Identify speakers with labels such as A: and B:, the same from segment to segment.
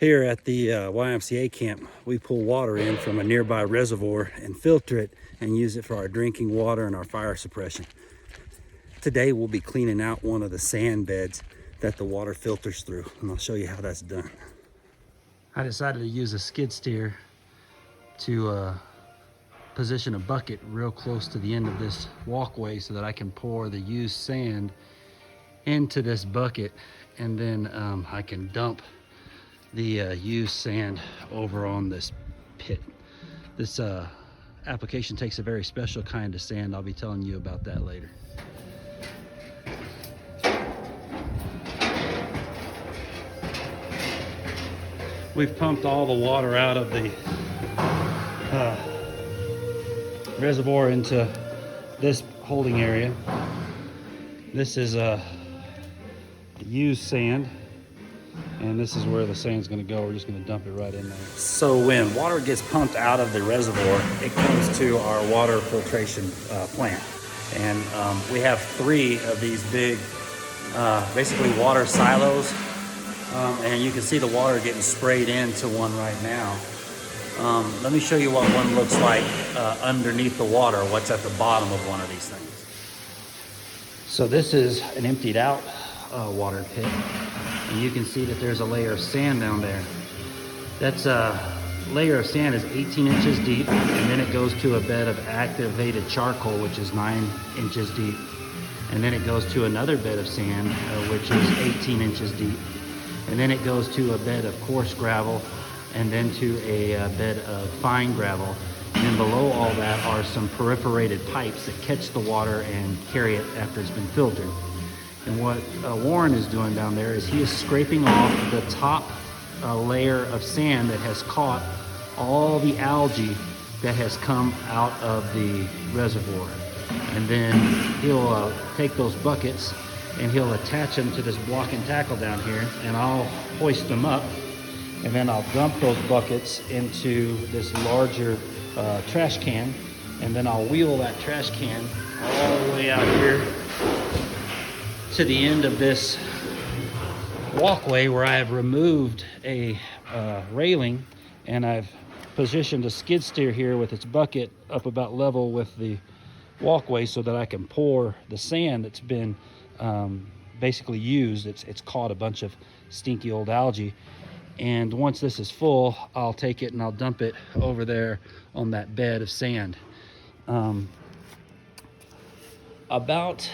A: Here at the YMCA camp, we pull water in from a nearby reservoir and filter it and use it for our drinking water and our fire suppression. Today we'll be cleaning out one of the sand beds that the water filters through, and I'll show you how that's done. I decided to use a skid steer to position a bucket real close to the end of this walkway so that I can pour the used sand into this bucket, and then I can dump the used sand over on this pit. This application takes a very special kind of sand. I'll be telling you about that later. We've pumped all the water out of the reservoir into this holding area. This is used sand, and this is where the sand's going to go. We're just going to dump it right in there. So when water gets pumped out of the reservoir, it comes to our water filtration plant, and we have 3 of these big basically water silos, and you can see the water getting sprayed into one right now. Let me show you what one looks like underneath the water, what's at the bottom of one of these things. So this is an emptied out water pit, and you can see that there's a layer of sand down there. That's a layer of sand is 18 inches deep, and then it goes to a bed of activated charcoal, which is 9 inches deep, and then it goes to another bed of sand, which is 18 inches deep, and then it goes to a bed of coarse gravel, and then to a bed of fine gravel. And then below all that are some perforated pipes that catch the water and carry it after it's been filtered. And what Warren is doing down there is he is scraping off the top layer of sand that has caught all the algae that has come out of the reservoir. And then he'll take those buckets and he'll attach them to this block and tackle down here, and I'll hoist them up, and then I'll dump those buckets into this larger trash can, and then I'll wheel that trash can all the way out here to the end of this walkway where I have removed a railing, and I've positioned a skid steer here with its bucket up about level with the walkway so that I can pour the sand that's been basically used. It's caught a bunch of stinky old algae, and once this is full, I'll take it and I'll dump it over there on that bed of sand. About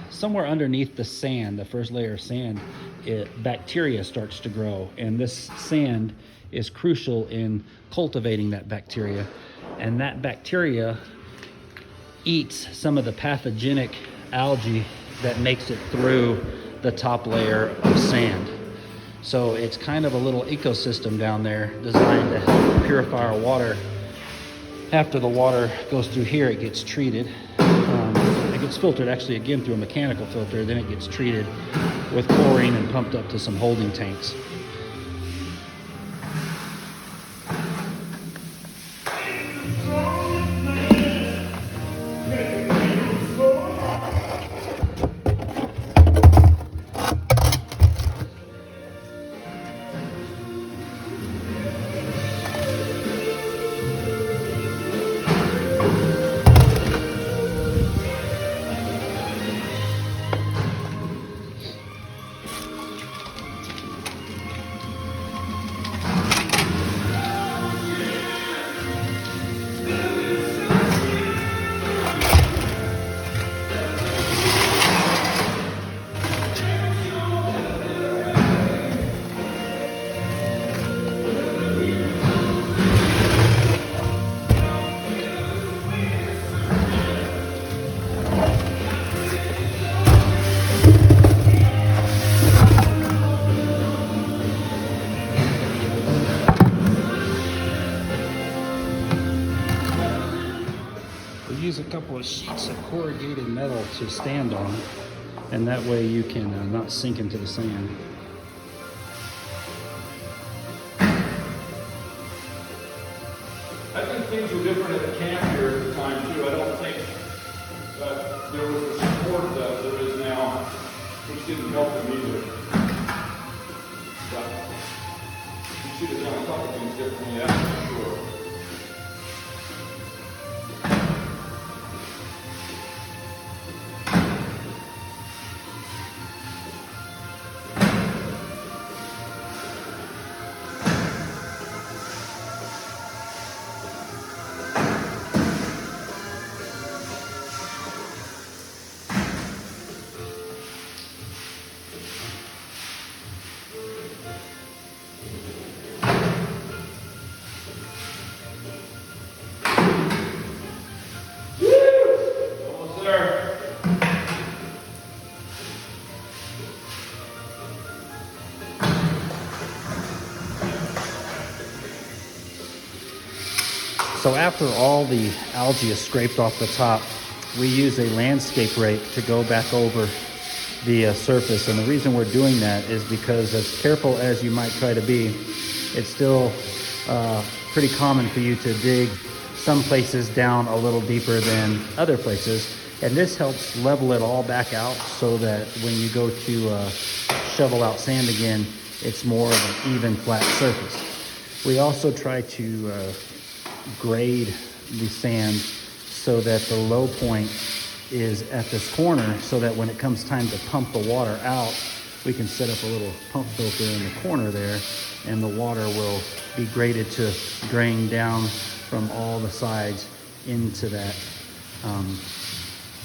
A: somewhere underneath the sand, the first layer of sand, bacteria starts to grow, and this sand is crucial in cultivating that bacteria, and that bacteria eats some of the pathogenic algae that makes it through the top layer of sand. So it's kind of a little ecosystem down there designed to help purify our water. After the water goes through here, it gets treated. It gets filtered actually again through a mechanical filter, then it gets treated with chlorine and pumped up to some holding tanks. Use a couple of sheets of corrugated metal to stand on, and that way you can not sink into the sand.
B: I think things were different at the camp here at the time too. I don't think there was the support that there is now, which didn't help them either. But should have done a couple things differently, that's for sure. Almost there.
A: So after all the algae is scraped off the top, we use a landscape rake to go back over the surface. And the reason we're doing that is because, as careful as you might try to be, it's still pretty common for you to dig some places down a little deeper than other places. And this helps level it all back out so that when you go to shovel out sand again, it's more of an even, flat surface. We also try to grade the sand so that the low point is at this corner, so that when it comes time to pump the water out, we can set up a little pump filter in the corner there, and the water will be graded to drain down from all the sides into that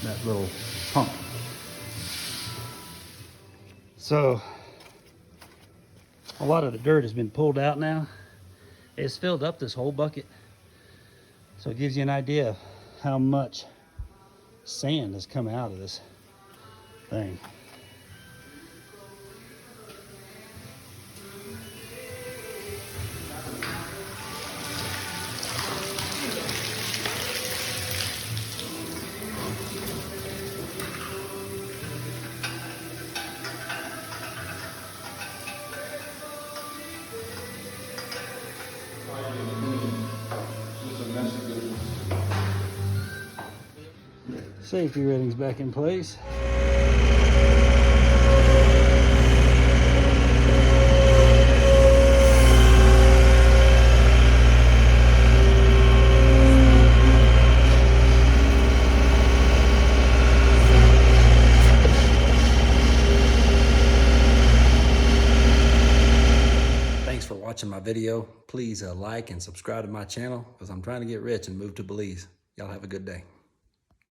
A: that little pump. So a lot of the dirt has been pulled out now. It's filled up this whole bucket. So it gives you an idea of how much sand has come out of this thing. Safety ratings back in place. Thanks for watching my video. Please like and subscribe to my channel, because I'm trying to get rich and move to Belize. Y'all have a good day.